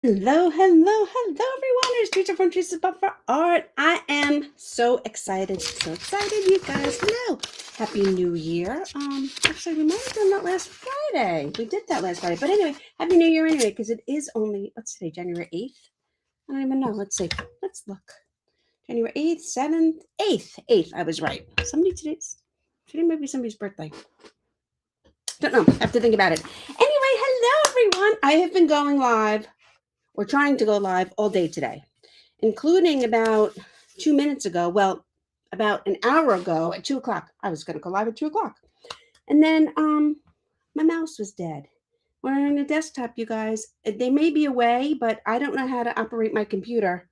Hello, hello, hello, everyone. It's Teresa from Teresa But for Art. I am so excited, you guys. Hello, Happy New Year. Actually, we might have done that last Friday. We did that last Friday, but anyway, Happy New Year anyway, because it is only what's today, January 8th. I don't even know. Let's see. Let's look. January 8th, 7th, 8th. I was right. Today might be somebody's birthday. Don't know. Have to think about it. Anyway, hello, everyone. I have been going live. We're trying to go live all day today, including about 2 minutes ago. Well, about an hour ago at 2 o'clock. I was going to go live at 2 o'clock. And then my mouse was dead. We're on a desktop, you guys. They may be away, but I don't know how to operate my computer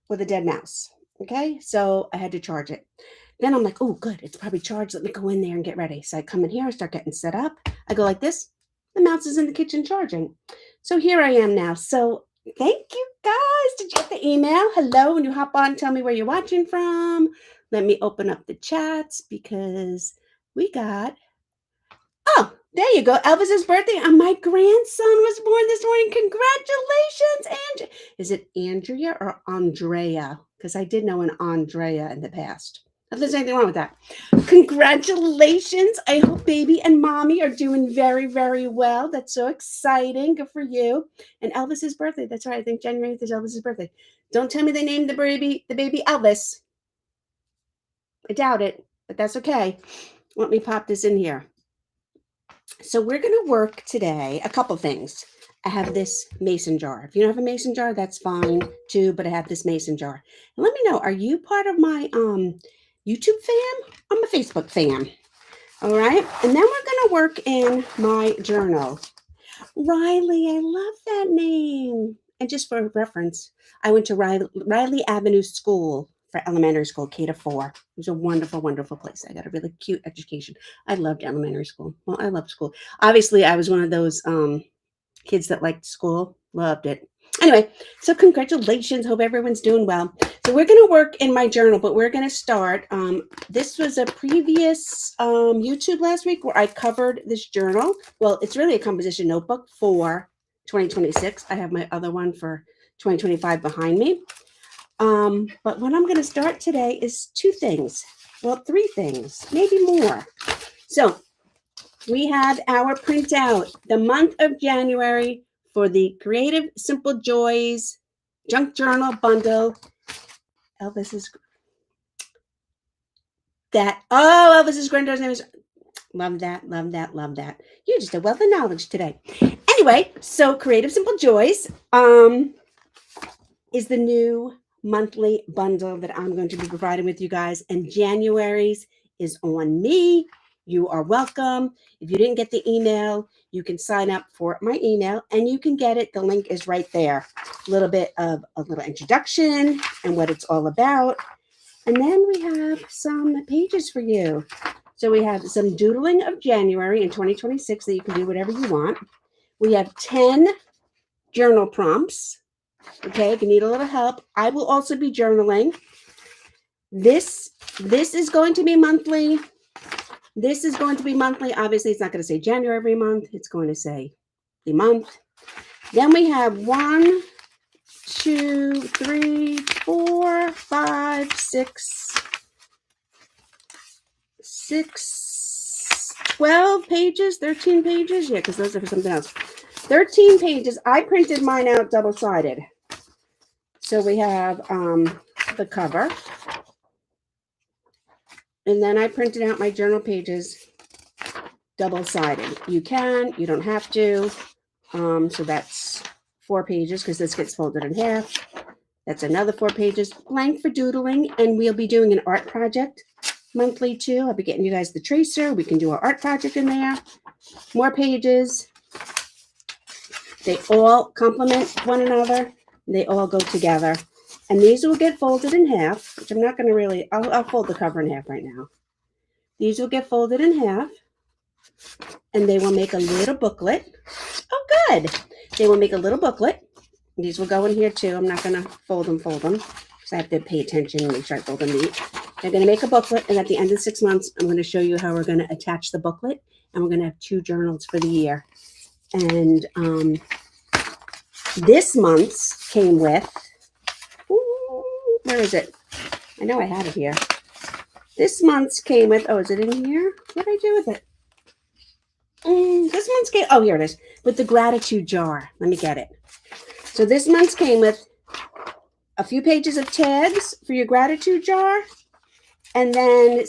with a dead mouse. Okay, so I had to charge it. Then I'm like, oh, good. It's probably charged. Let me go in there and get ready. So I come in here, I start getting set up. I go like this. The mouse is in the kitchen charging. So here I am now. So thank you guys. Did you get the email? Hello. When you hop on, tell me where you're watching from. Let me open up the chats because we got, oh, there you go. Elvis's birthday. And my grandson was born this morning. Congratulations, Andrea. Is it Andrea or Andrea? Because I did know an Andrea in the past. If there's anything wrong with that. Congratulations. I hope baby and mommy are doing very, very well. That's so exciting. Good for you. And Elvis's birthday. That's right. I think January 8th is Elvis's birthday. Don't tell me they named the baby Elvis. I doubt it, but that's okay. Let me pop this in here. So we're going to work today a couple things. I have this mason jar. If you don't have a mason jar, that's fine too, but I have this mason jar. And let me know, are you part of my YouTube fam? I'm a Facebook fam. All right. And then we're going to work in my journal. Riley, I love that name. And just for reference, I went to Riley Avenue School for elementary school, K to 4. It was a wonderful, wonderful place. I got a really cute education. I loved elementary school. Well, I loved school. Obviously, I was one of those kids that liked school. Loved it. Anyway, so congratulations. Hope everyone's doing well. So we're going to work in my journal, but we're going to start. This was a previous YouTube last week where I covered this journal. Well, it's really a composition notebook for 2026. I have my other one for 2025 behind me. But what I'm going to start today is 2 things. Well, 3 things, maybe more. So we have our printout, the month of January for the Creative Simple Joys Junk Journal Bundle. Elvis's granddaughter's name is, love that, love that, love that. You're just a wealth of knowledge today. Anyway, so Creative Simple Joys is the new monthly bundle that I'm going to be providing with you guys, and January's is on me. You are welcome. If you didn't get the email, you can sign up for my email and you can get it. The link is right there. A little bit of a little introduction and what it's all about. And then we have some pages for you. So we have some doodling of January in 2026 that you can do whatever you want. We have 10 journal prompts. Okay, if you need a little help, I will also be journaling. This is going to be monthly. This is going to be monthly. Obviously, it's not going to say January every month. It's going to say the month. Then we have 1, 2, 3, 4, 5, 6, 12 pages, 13 pages. Yeah, because those are for something else. 13 pages. I printed mine out double-sided. So we have the cover. And then I printed out my journal pages double-sided. You can, you don't have to. So that's 4 pages because this gets folded in half. That's another 4 pages. Blank for doodling. And we'll be doing an art project monthly too. I'll be getting you guys the tracer. We can do our art project in there. More pages. They all complement one another. They all go together. And these will get folded in half, which I'm not going to really, I'll fold the cover in half right now. These will get folded in half, and they will make a little booklet. Oh, good. They will make a little booklet. These will go in here too. I'm not going to fold them, because I have to pay attention and make sure I fold them neat. They're going to make a booklet, and at the end of 6 months, I'm going to show you how we're going to attach the booklet, and we're going to have 2 journals for the year. And This month's came with, where is it? I know I had it here. This month's came with, oh, is it in here? What did I do with it? This month's came, oh, here it is, with the gratitude jar. Let me get it. So this month's came with a few pages of tags for your gratitude jar, and then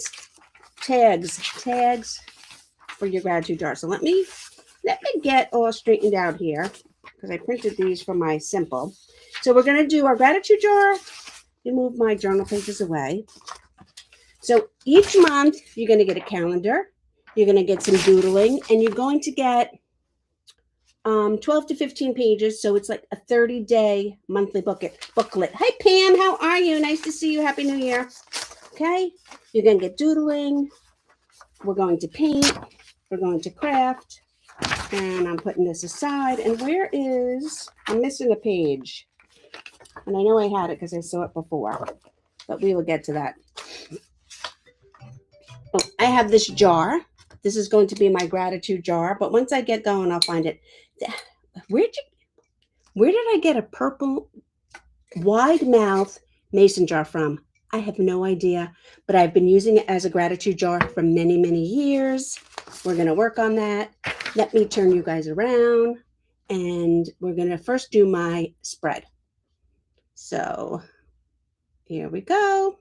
tags for your gratitude jar. So let me get all straightened out here because I printed these from my Simple. So we're going to do our gratitude jar. Let me move my journal pages away. So each month you're going to get a calendar. You're going to get some doodling, and you're going to get 12 to 15 pages. So it's like a 30-day monthly booklet. Hi, Pam. How are you? Nice to see you. Happy New Year. Okay. You're going to get doodling. We're going to paint. We're going to craft. And I'm putting this aside. And I'm missing a page. And I know I had it because I saw it before. But we will get to that. Oh, I have this jar. This is going to be my gratitude jar. But once I get going, I'll find it. Where did I get a purple wide mouth mason jar from? I have no idea, but I've been using it as a gratitude jar for many, many years. We're going to work on that. Let me turn you guys around, and we're going to first do my spread. So here we go.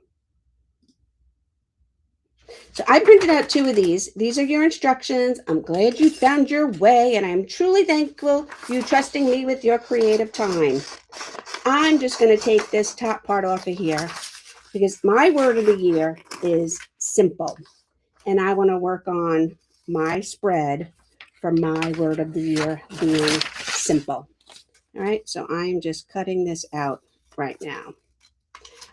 So I printed out 2 of these. These are your instructions. I'm glad you found your way, and I'm truly thankful for you trusting me with your creative time. I'm just going to take this top part off of here because my word of the year is simple, and I want to work on my spread for my word of the year being simple. All right, so I'm just cutting this out right now.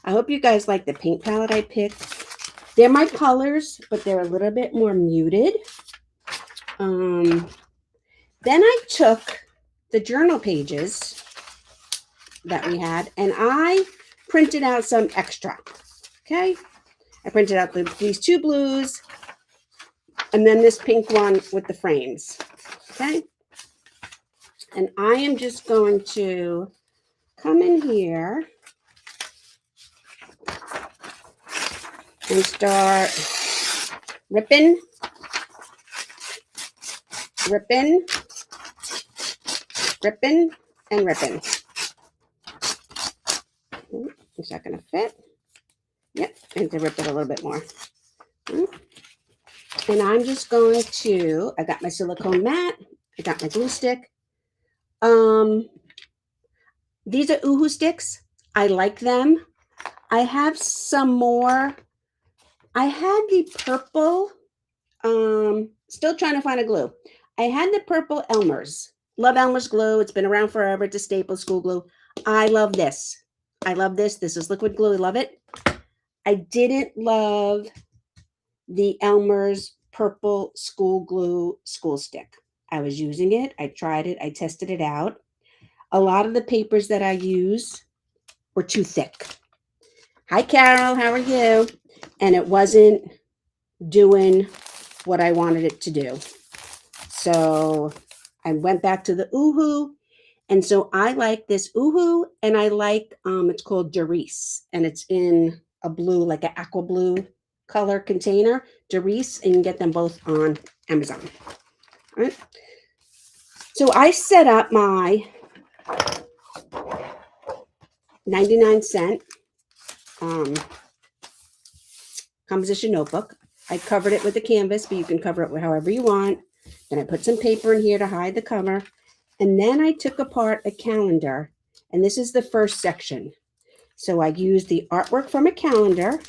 I hope you guys like the paint palette I picked. They're my colors, but they're a little bit more muted. Then I took the journal pages that we had, and I printed out some extra. Okay, I printed out these 2 blues, and then this pink one with the frames. Okay, and I am just going to come in here and start ripping, and ripping. Is that going to fit? Yep, I need to rip it a little bit more. And I'm just going to, I got my silicone mat, I got my glue stick. These are Oohoo sticks. I like them. I have some more. I had the purple, still trying to find a glue. I had the purple Elmer's. Love Elmer's glue. It's been around forever. It's a staple school glue. I love this. This is liquid glue. I love it. I didn't love the Elmer's purple school glue school stick. I was using it. I tried it. I tested it out. A lot of the papers that I use were too thick. Hi, Carol. How are you? And it wasn't doing what I wanted it to do. So I went back to the Oohoo. And so I like this Oohoo, and I like, it's called Teresa, and it's in a blue, like an aqua blue color container. Teresa, and you can get them both on Amazon. All right. So I set up my 99-cent composition notebook. I covered it with a canvas, but you can cover it however you want. Then I put some paper in here to hide the cover. And then I took apart a calendar, and this is the first section. So I used the artwork from a calendar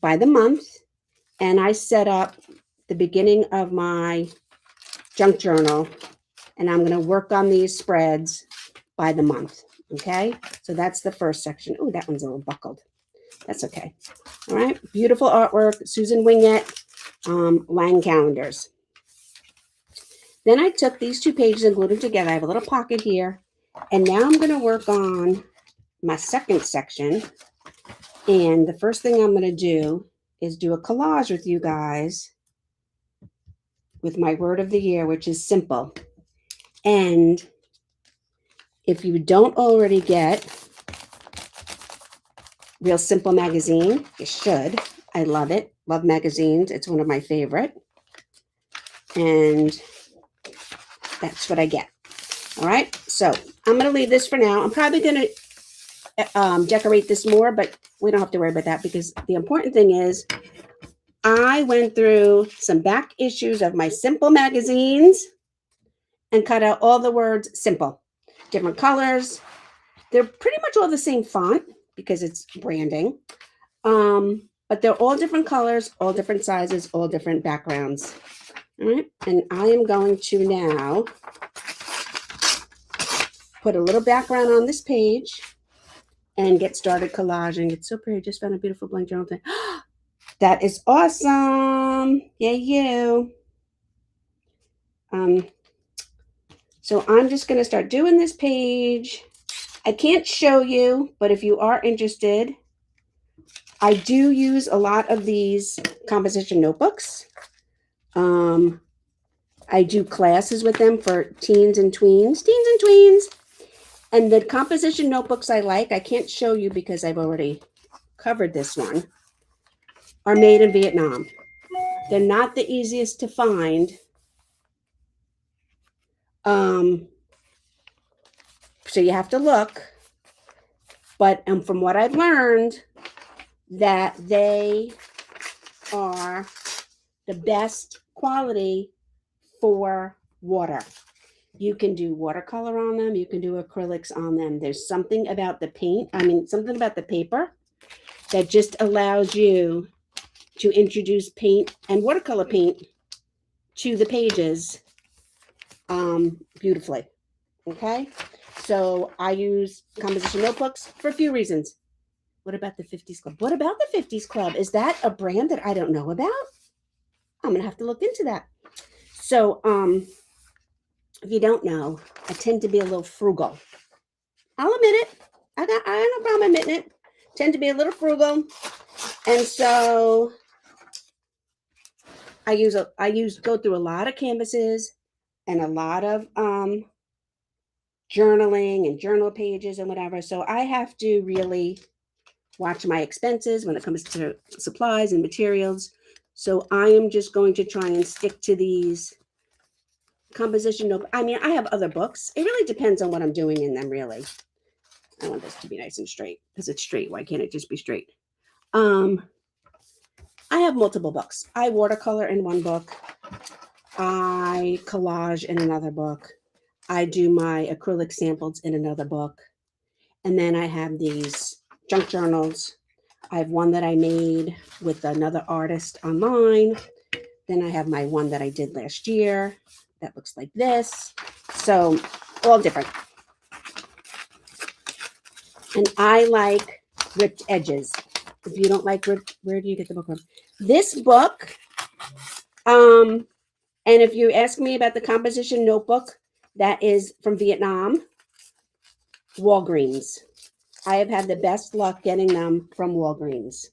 by the month, and I set up the beginning of my junk journal, and I'm going to work on these spreads by the month. Okay, so that's the first section. Oh, that one's a little buckled. That's okay. All right, beautiful artwork, Susan Wingett, Lang calendars. Then I took these 2 pages and glued them together. I have a little pocket here, and now I'm going to work on my second section. And the first thing I'm going to do is do a collage with you guys with my word of the year, which is simple. And if you don't already get Real Simple magazine, you should. I love it. Love magazines. It's one of my favorite. And that's what I get. All right. So I'm going to leave this for now. I'm probably going to decorate this more, but we don't have to worry about that because the important thing is I went through some back issues of my Simple magazines and cut out all the words simple, different colors. They're pretty much all the same font because it's branding. But they're all different colors, all different sizes, all different backgrounds. All right. And I am going to now put a little background on this page and get started collaging. It's so pretty. I just found a beautiful blank journal thing. That is awesome. Yay, you. So I'm just going to start doing this page. I can't show you, but if you are interested, I do use a lot of these composition notebooks. I do classes with them for teens and tweens. And the composition notebooks I like, I can't show you because I've already covered this one, are made in Vietnam. They're not the easiest to find. So you have to look. But from what I've learned, that they are the best quality for water. You can do watercolor on them. You can do acrylics on them. There's something about the paint, something about the paper that just allows you to introduce paint and watercolor paint to the pages beautifully. Okay, so I use composition notebooks for a few reasons. What about the 50s Club? What about the 50s Club? Is that a brand that I don't know about? I'm gonna have to look into that. So if you don't know, I tend to be a little frugal. I'll admit it. I have no problem admitting it. Tend to be a little frugal, and so go through a lot of canvases and a lot of journaling and journal pages and whatever. So I have to really watch my expenses when it comes to supplies and materials. So I am just going to try and stick to these composition note. I have other books. It really depends on what I'm doing in them, really. I want this to be nice and straight because it's straight. Why can't it just be straight? I have multiple books. I watercolor in one book. I collage in another book. I do my acrylic samples in another book. And then I have these junk journals. I have one that I made with another artist online. Then I have my one that I did last year. That looks like this. So all different. And I like ripped edges. If you don't like ripped, where do you get the book from? This book, and if you ask me about the composition notebook, that is from Vietnam, Walgreens. I have had the best luck getting them from Walgreens.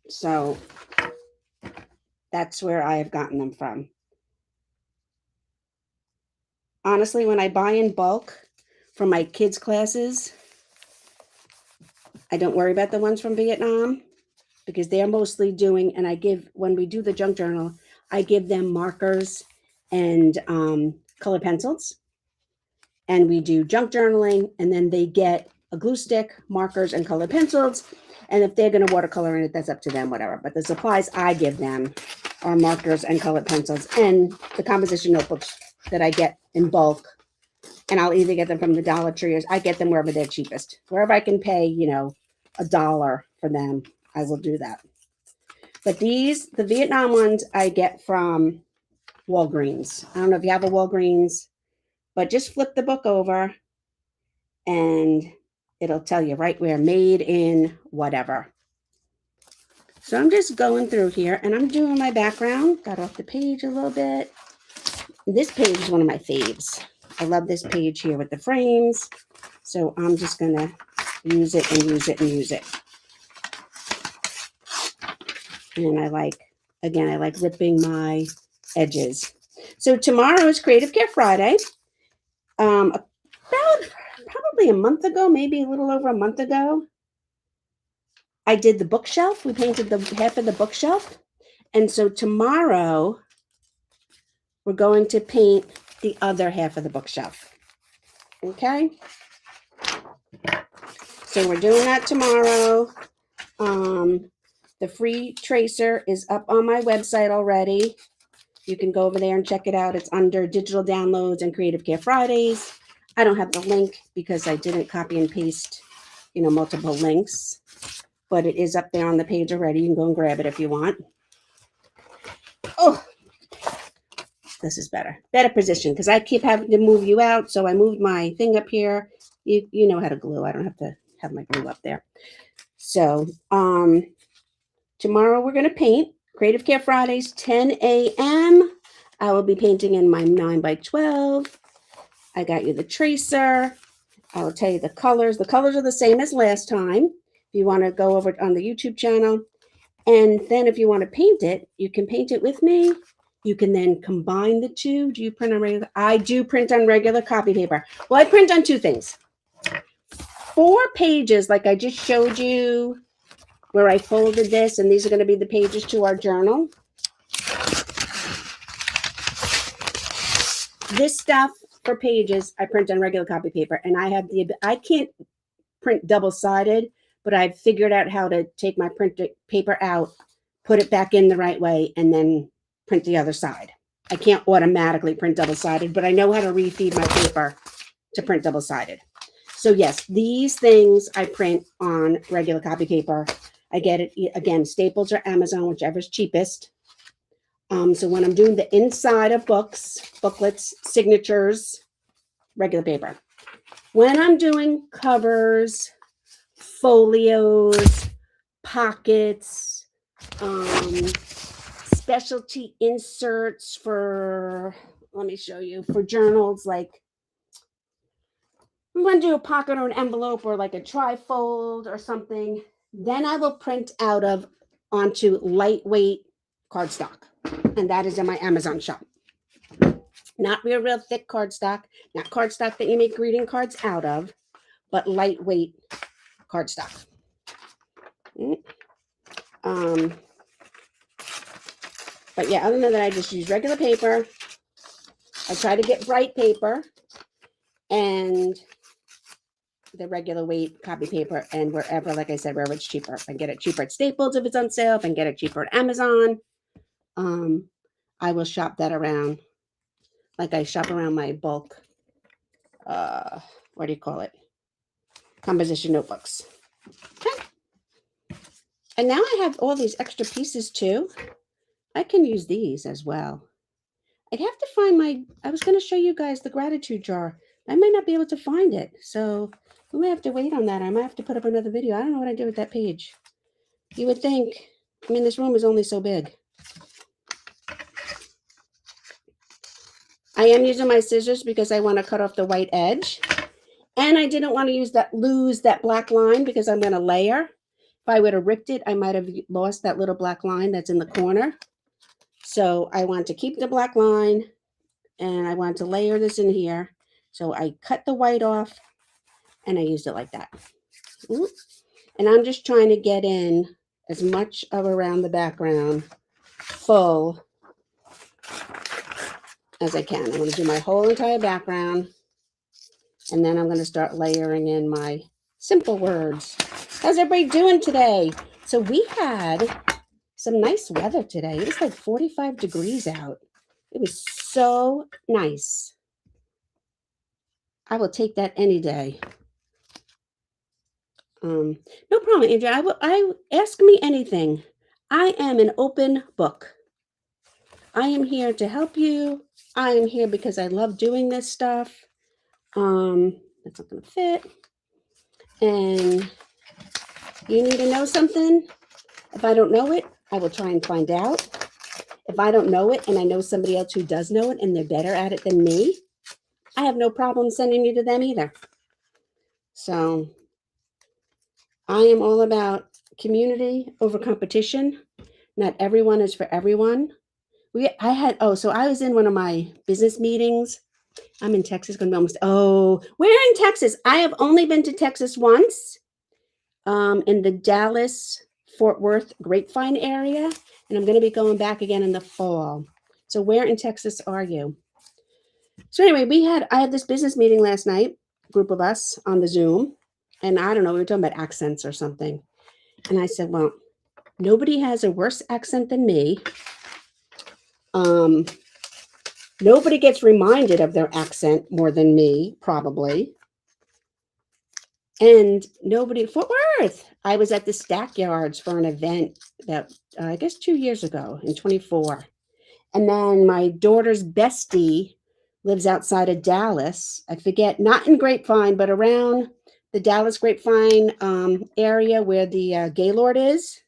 So that's where I have gotten them from. Honestly, when I buy in bulk for my kids' classes, I don't worry about the ones from Vietnam because they're mostly doing, and when we do the junk journal, I give them markers and color pencils. And we do junk journaling, and then they get a glue stick, markers, and colored pencils. And if they're going to watercolor in it, that's up to them, whatever. But the supplies I give them are markers and colored pencils and the composition notebooks that I get in bulk. And I'll either get them from the Dollar Tree or I get them wherever they're cheapest. Wherever I can pay, $1 for them, I will do that. But the Vietnam ones, I get from Walgreens. I don't know if you have a Walgreens, but just flip the book over and it'll tell you right where, made in whatever. So I'm just going through here and I'm doing my background. Got off the page a little bit. This page is one of my faves. I love this page here with the frames. So I'm just going to use it and use it and use it. And I like ripping my edges. So tomorrow is Creative Care Friday. about probably a month ago, maybe a little over a month ago, I did the bookshelf. We painted the half of the bookshelf. And so tomorrow, we're going to paint the other half of the bookshelf. Okay? So we're doing that tomorrow. The free tracer is up on my website already. You can go over there and check it out. It's under Digital Downloads and Creative Care Fridays. I don't have the link because I didn't copy and paste, multiple links. But it is up there on the page already. You can go and grab it if you want. Oh, this is better. Better position because I keep having to move you out. So I moved my thing up here. You know how to glue. I don't have to have my glue up there. So tomorrow we're going to paint. Creative Care Fridays, 10 a.m. I will be painting in my 9x12. I got you the tracer. I will tell you the colors. The colors are the same as last time. If you want to go over on the YouTube channel. And then if you want to paint it, you can paint it with me. You can then combine the two. Do you print on regular? I do print on regular copy paper. Well, I print on two things. 4 pages, like I just showed you, where I folded this, and these are going to be the pages to our journal. This stuff for pages, I print on regular copy paper, and I can't print double-sided, but I've figured out how to take my printed paper out, put it back in the right way, and then print the other side. I can't automatically print double-sided, but I know how to refeed my paper to print double-sided. So yes, these things I print on regular copy paper. I get it, again, Staples or Amazon, whichever's cheapest. So when I'm doing the inside of books, booklets, signatures, regular paper. When I'm doing covers, folios, pockets, specialty inserts for, let me show you, for journals, like I'm going to do a pocket or an envelope or like a trifold or something. Then I will print out of onto lightweight cardstock. And that is in my Amazon shop. Not real thick cardstock, not cardstock that you make greeting cards out of, but lightweight cardstock. But yeah, other than that, I just use regular paper. I try to get bright paper and the regular weight copy paper, and wherever, like I said, wherever it's cheaper. If I get it cheaper at Staples if it's on sale, if I can get it cheaper at Amazon, I will shop that around. Like I shop around my bulk, what do you call it? Composition notebooks. Okay. And now I have all these extra pieces too. I can use these as well. I'd have to find I was going to show you guys the gratitude jar. I might not be able to find it. So we might have to wait on that. I might have to put up another video. I don't know what I did with that page. You would think, I mean, this room is only so big. I am using my scissors because I want to cut off the white edge. And I didn't want to lose that black line because I'm going to layer. If I would have ripped it, I might have lost that little black line that's in the corner. So I want to keep the black line and I want to layer this in here. So I cut the white off and I used it like that. And I'm just trying to get in as much of around the background full as I can. I'm going to do my whole entire background and then I'm going to start layering in my simple words. How's everybody doing today? So we had some nice weather today. It was like 45 degrees out. It was so nice. I will take that any day. No problem, Andrea. I ask me anything. I am an open book. I am here to help you. I am here because I love doing this stuff. That's not going to fit. And you need to know something. If I don't know it, I will try and find out. If I don't know it and I know somebody else who does know it and they're better at it than me, I have no problem sending you to them either. So I am all about community over competition. Not everyone is for everyone. So I was in one of my business meetings I'm in Texas. Going to be almost. Oh, we're in Texas. I have only been to Texas once, in the Dallas Fort Worth Grapevine area, and I'm going to be going back again in the fall. So where in Texas are you? So anyway, I had this business meeting last night, group of us on the Zoom, and I don't know, we were talking about accents or something. And I said, well, nobody has a worse accent than me. Nobody gets reminded of their accent more than me, probably. And nobody, Fort Worth. I was at the Stackyards for an event that, I guess 2 years ago in 24. And then my daughter's bestie lives outside of Dallas. I forget, not in Grapevine, but around the Dallas Grapevine area where the Gaylord is.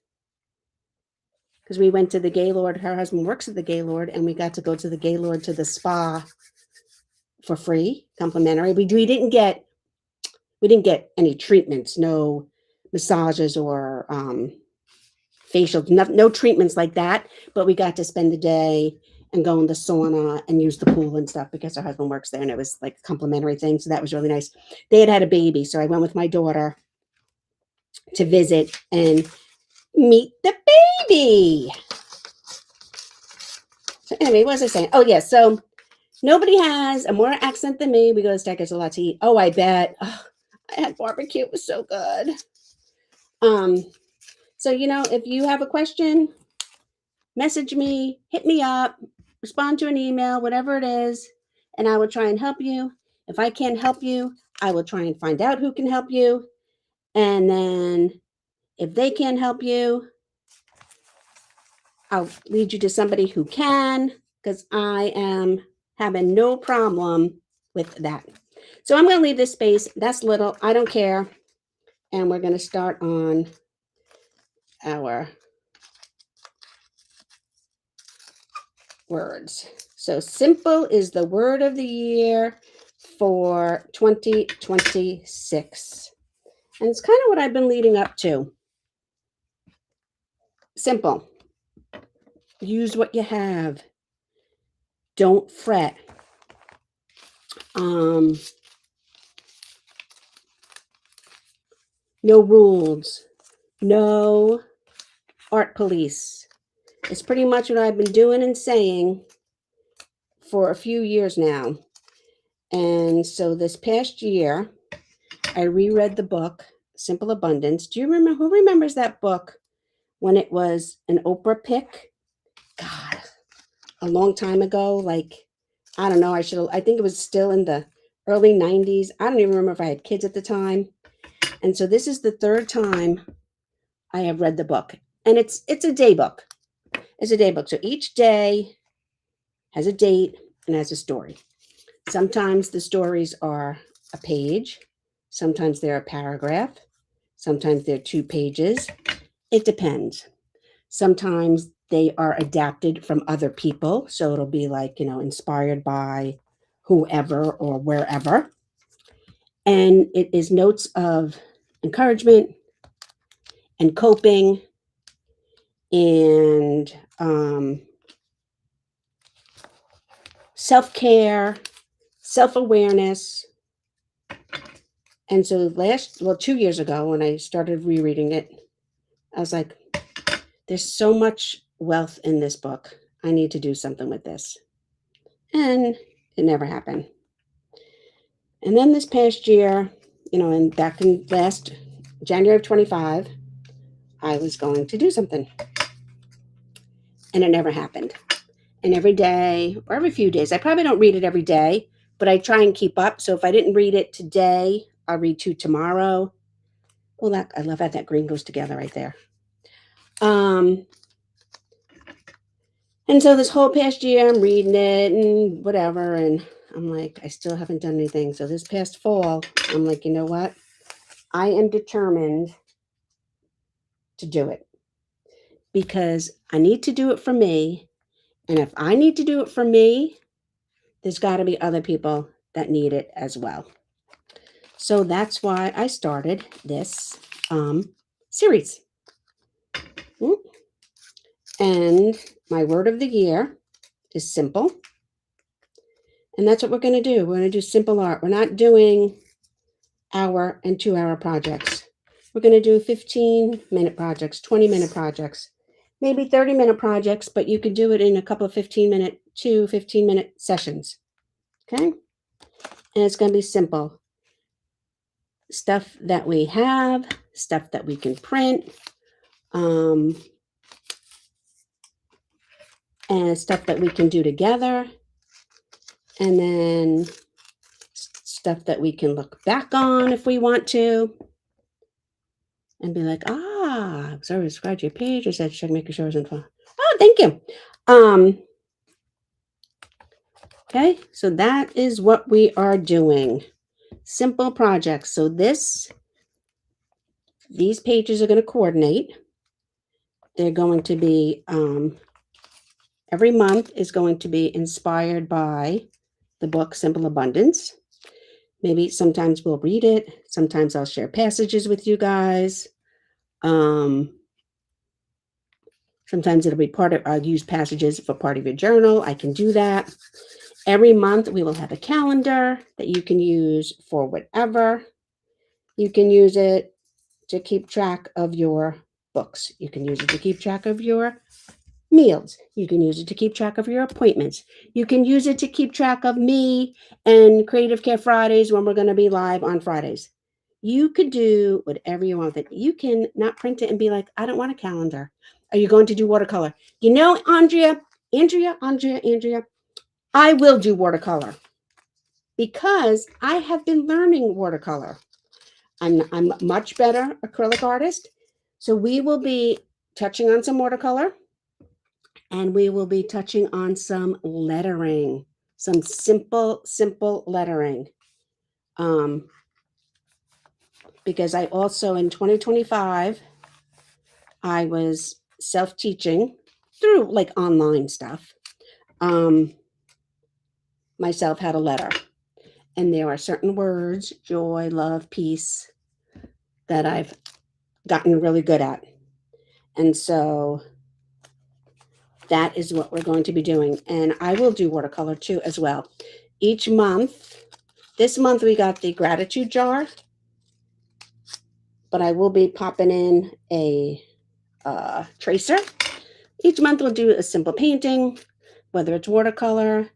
Because we went to the Gaylord. Her husband works at the Gaylord, and we got to go to the Gaylord to the spa for free, complimentary. We didn't get any treatments, no massages or facials, no treatments like that. But we got to spend the day and go in the sauna and use the pool and stuff because her husband works there, and it was like a complimentary thing. So that was really nice. They had a baby, so I went with my daughter to visit and meet the baby. So anyway, what was I saying? Oh, yeah. So nobody has a more accent than me. We go to Stackers a lot to eat. Oh, I bet. Oh, I had barbecue. It was so good. So, if you have a question, message me, hit me up, respond to an email, whatever it is, and I will try and help you. If I can't help you, I will try and find out who can help you. And then if they can't help you, I'll lead you to somebody who can, because I am having no problem with that. So I'm going to leave this space. That's little. I don't care. And we're going to start on our words. So simple is the word of the year for 2026. And it's kind of what I've been leading up to. Simple. Use what you have. Don't fret. No rules. No art police. It's pretty much what I've been doing and saying for a few years now. And so this past year, I reread the book, Simple Abundance. Who remembers that book when it was an Oprah pick? God, a long time ago. Like, I don't know. I think it was still in the early 90s. I don't even remember if I had kids at the time. And so this is the third time I have read the book. And it's a day book. It's a day book. So each day has a date and has a story. Sometimes the stories are a page. Sometimes they're a paragraph. Sometimes they're 2 pages. It depends. Sometimes they are adapted from other people. So it'll be like, inspired by whoever or wherever. And it is notes of encouragement and coping and self-care, self-awareness. And so 2 years ago, when I started rereading it, I was like, there's so much wealth in this book. I need to do something with this. And it never happened. And then this past year, and back in last January of 25, I was going to do something. And it never happened. And every day or every few days, I probably don't read it every day, but I try and keep up. So if I didn't read it today, I'll read 2 tomorrow. Well, I love how that green goes together right there. And so this whole past year, I'm reading it and whatever, and I'm like, I still haven't done anything. So this past fall, I'm like, you know what? I am determined to do it because I need to do it for me. And if I need to do it for me, there's got to be other people that need it as well. So that's why I started this series. And my word of the year is simple. And that's what we're going to do. We're going to do simple art. We're not doing hour and 2-hour projects. We're going to do 15-minute projects, 20-minute projects, maybe 30-minute projects, but you could do it in a couple of 15-minute sessions. Okay? And it's going to be simple. Stuff that we have, stuff that we can print, and stuff that we can do together, and then stuff that we can look back on if we want to, and be like, sorry, subscribe to your page, or said, check making sure it's fun. Oh, thank you. Okay, so that is what we are doing. Simple projects. So these pages are going to coordinate. They're going to be, every month is going to be inspired by the book Simple Abundance. Maybe sometimes we'll read it. Sometimes I'll share passages with you guys. Sometimes it'll be I'll use passages for part of your journal. I can do that. Every month we will have a calendar that you can use for whatever. You can use it to keep track of your books. You can use it to keep track of your meals. You can use it to keep track of your appointments. You can use it to keep track of me and Creative Care Fridays when we're going to be live on Fridays. You could do whatever you want with it. You can not print it and be like, I don't want a calendar. Are you going to do watercolor? You know, Andrea, I will do watercolor because I have been learning watercolor. I'm a much better acrylic artist. So we will be touching on some watercolor, and we will be touching on some lettering, some simple lettering. Because I also, in 2025, I was self-teaching through like online stuff. Myself had a letter, and there are certain words, joy, love, peace, that I've gotten really good at. And so that is what we're going to be doing. And I will do watercolor too as well. Each month, this month we got the gratitude jar, but I will be popping in a tracer. Each month we'll do a simple painting, whether it's watercolor,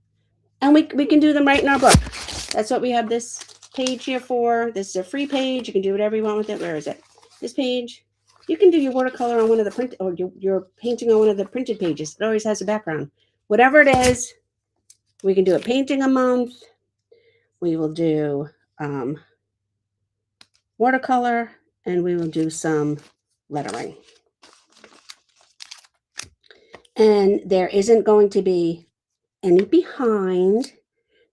and we can do them right in our book. That's what we have this page here for. This is a free page. You can do whatever you want with it. Where is it? This page. You can do your watercolor on one of the print, or your painting on one of the printed pages. It always has a background. Whatever it is, we can do a painting a month. We will do watercolor, and we will do some lettering. And there isn't going to be any behind.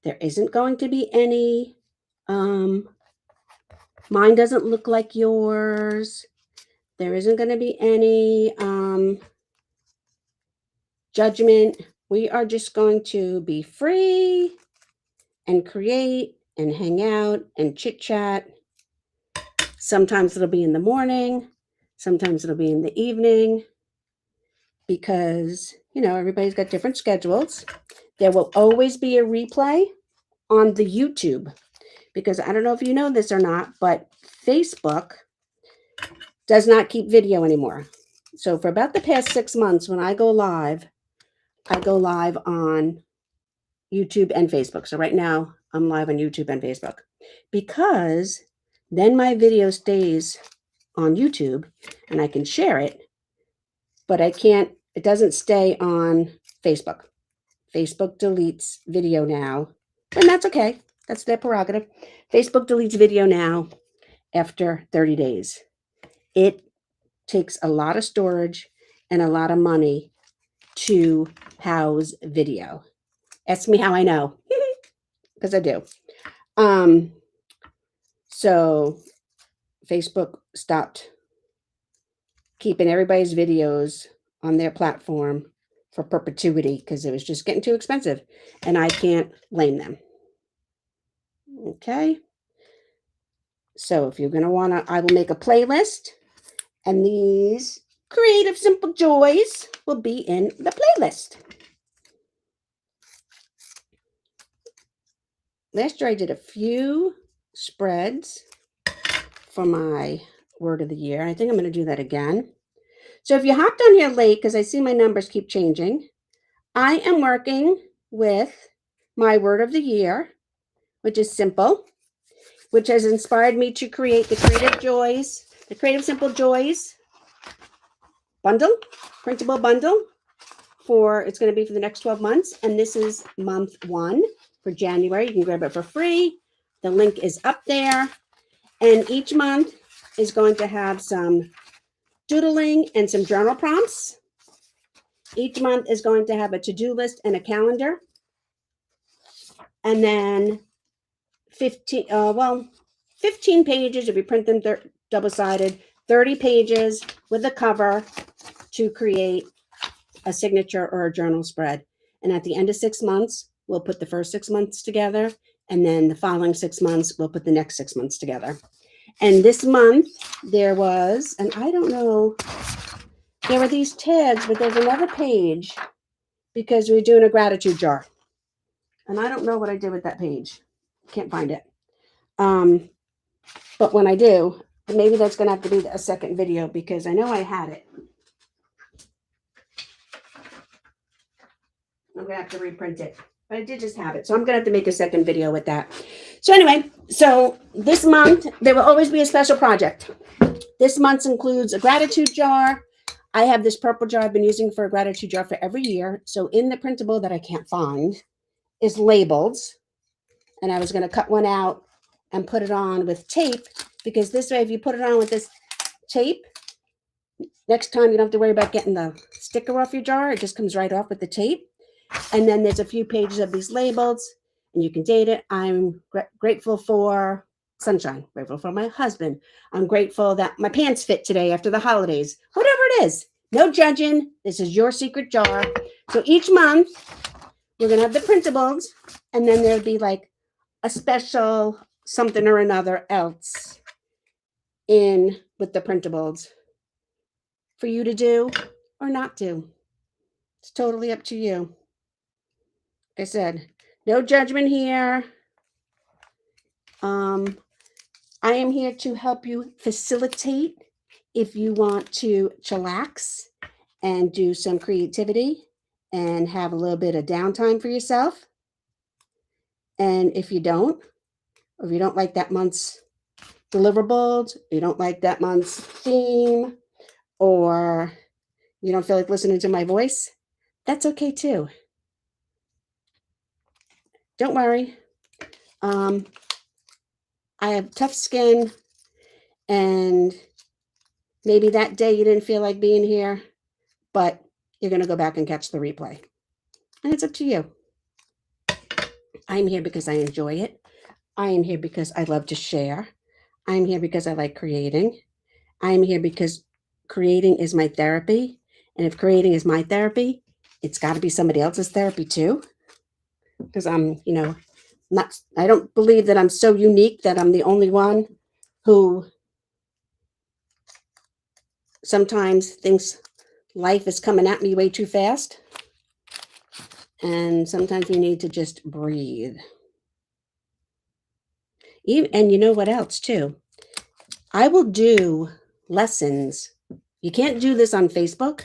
There isn't going to be any, mine doesn't look like yours. There isn't going to be any judgment. We are just going to be free and create and hang out and chit chat. Sometimes it'll be in the morning. Sometimes it'll be in the evening, because, you know, everybody's got different schedules. There will always be a replay on the YouTube, because I don't know if you know this or not, but Facebook does not keep video anymore. So for about the past 6 months, when I go live on YouTube and Facebook. So right now I'm live on YouTube and Facebook, because then my video stays on YouTube and I can share it, but it doesn't stay on Facebook. Facebook deletes video now, and that's okay. That's their prerogative. Facebook deletes video now after 30 days. It takes a lot of storage and a lot of money to house video. Ask me how I know, because I do. So Facebook stopped keeping everybody's videos on their platform for perpetuity, because it was just getting too expensive, and I can't blame them. Okay. So if you're going to want to, I will make a playlist, and these creative simple joys will be in the playlist. last year I did a few spreads for my word of the year. I think I'm going to do that again. So if you hopped on here late, because I see my numbers keep changing, I am working with my word of the year, which is simple, which has inspired me to create the Creative Simple Joys bundle, printable bundle it's going to be for the next 12 months. And this is month 1 for January. You can grab it for free. The link is up there. And each month is going to have some doodling and some journal prompts. Each month is going to have a to-do list and a calendar. And then 15 pages if you print them double-sided, 30 pages with a cover to create a signature or a journal spread. And at the end of 6 months, we'll put the first 6 months together. And then the following 6 months, we'll put the next 6 months together. And this month there was, and I don't know, there were these tags, but there's another page because we're doing a gratitude jar. And I don't know what I did with that page. Can't find it. But when I do, maybe that's going to have to be a second video because I know I had it. I'm going to have to reprint it. But I did just have it. So I'm going to have to make a second video with that. So anyway, so this month, there will always be a special project. This month includes a gratitude jar. I have this purple jar I've been using for a gratitude jar for every year. So in the printable that I can't find is labeled. And I was going to cut one out and put it on with tape. Because this way, if you put it on with this tape, next time you don't have to worry about getting the sticker off your jar. It just comes right off with the tape. And then there's a few pages of these labels, and you can date it. I'm grateful for sunshine, grateful for my husband. I'm grateful that my pants fit today after the holidays. Whatever it is, no judging. This is your secret jar. So each month, we're going to have the printables, and then there'll be like a special something or another else in with the printables for you to do or not do. It's totally up to you. Like I said, no judgment here. I am here to help you facilitate if you want to chillax and do some creativity and have a little bit of downtime for yourself. And if you don't, or if you don't like that month's deliverables, you don't like that month's theme, or you don't feel like listening to my voice, that's okay too. Don't worry. I have tough skin, and maybe that day you didn't feel like being here, but you're going to go back and catch the replay. And it's up to you. I'm here because I enjoy it. I am here because I love to share. I'm here because I like creating. I'm here because creating is my therapy. And if creating is my therapy, it's got to be somebody else's therapy too. Because I'm, I don't believe that I'm so unique that I'm the only one who sometimes thinks life is coming at me way too fast. And sometimes we need to just breathe. And you know what else too? I will do lessons. You can't do this on Facebook,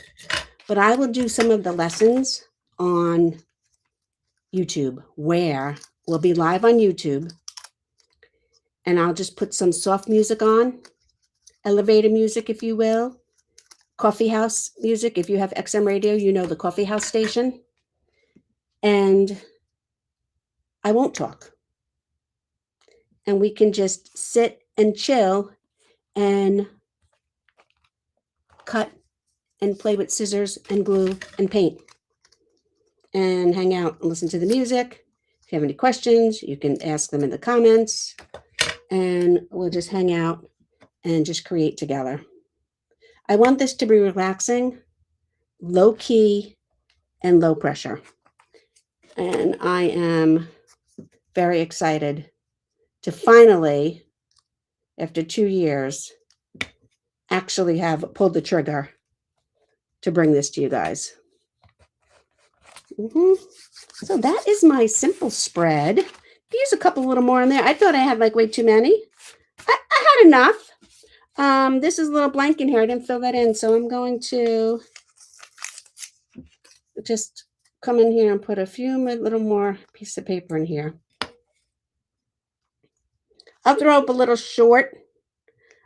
but I will do some of the lessons on YouTube, where we'll be live on YouTube. And I'll just put some soft music on, elevator music, if you will, coffee house music. If you have XM radio, you know the coffee house station. And I won't talk. And we can just sit and chill and cut and play with scissors and glue and paint and hang out and listen to the music. If you have any questions, you can ask them in the comments, and we'll just hang out and just create together. I want this to be relaxing, low key, and low pressure. And I am very excited to finally, after 2 years, actually have pulled the trigger to bring this to you guys. So that is my simple spread. use a couple little more in there. I thought I had like way too many. I had enough. This is a little blank in here. I didn't fill that in, so I'm going to just come in here and put a few little more piece of paper in here. I'll throw up a little short.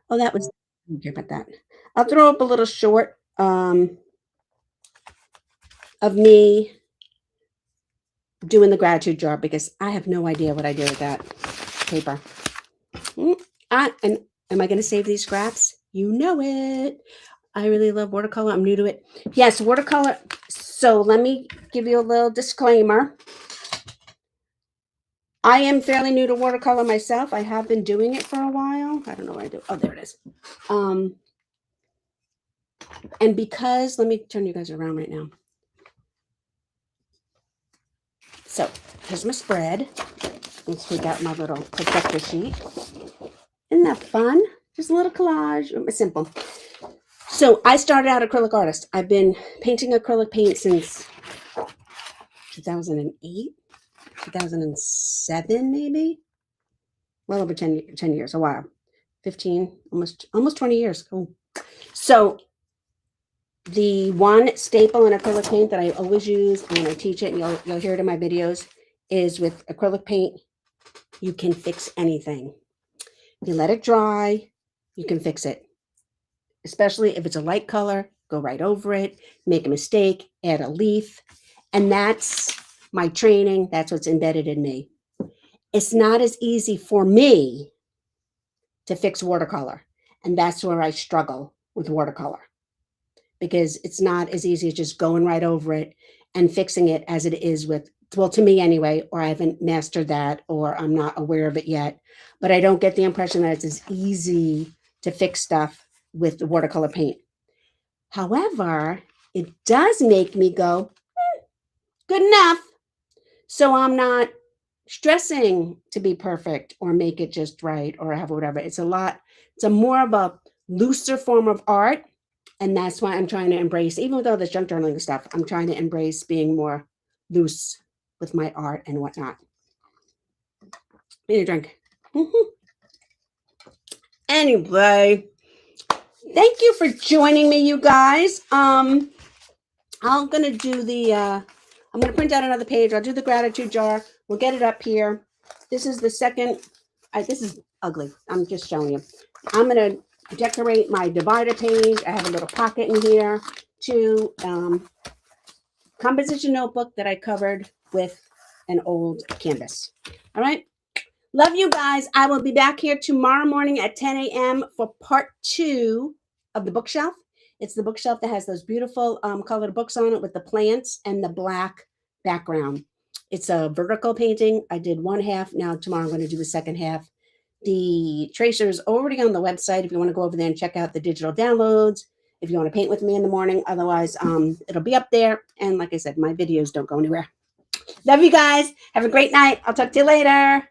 Oh, that was, I don't care about that. I'll throw up a little short of me doing the gratitude jar because I have no idea what I do with that paper. And am I going to save these scraps? You know it. I really love watercolor. I'm new to it. Yes, watercolor. So let me give you a little disclaimer. I am fairly new to watercolor myself. I have been doing it for a while. I don't know what I do. Oh, there it is. And because, let me turn you guys around right now. So here's my spread. Let's take out my little projector sheet. Isn't that fun? Just a little collage. Simple. So I started out acrylic artist. I've been painting acrylic paint since 2008, 2007, maybe. Well over 10 years, a while. 15, almost 20 years. Oh. So the one staple in acrylic paint that I always use, and when I teach it, and you'll hear it in my videos, is with acrylic paint, you can fix anything. You let it dry, you can fix it. Especially if it's a light color, go right over it, make a mistake, add a leaf. And that's my training. That's what's embedded in me. It's not as easy for me to fix watercolor. And that's where I struggle with watercolor. Because it's not as easy as just going right over it and fixing it as it is with, well, to me anyway, or I haven't mastered that, or I'm not aware of it yet. But I don't get the impression that it's as easy to fix stuff with the watercolor paint. However, it does make me go, good enough. So I'm not stressing to be perfect or make it just right or have whatever. It's a more of a looser form of art. And that's why I'm trying to embrace, even with all this junk journaling stuff, I'm trying to embrace being more loose with my art and whatnot. Need a drink. Anyway, thank you for joining me, you guys. I'm gonna do I'm gonna print out another page. I'll do the gratitude jar. We'll get it up here. This is the second. This is ugly. I'm just showing you. I'm gonna decorate my divider page. I have a little pocket in here too. Composition notebook that I covered with an old canvas. All right. Love you guys. I will be back here tomorrow morning at 10 a.m. for part 2 of the bookshelf. It's the bookshelf that has those beautiful colored books on it with the plants and the black background. It's a vertical painting. I did one half. Now tomorrow I'm going to do the second half. The tracer is already on the website if you want to go over there and check out the digital downloads. If you want to paint with me in the morning. Otherwise, it'll be up there. And like I said, my videos don't go anywhere. Love you guys. Have a great night. I'll talk to you later.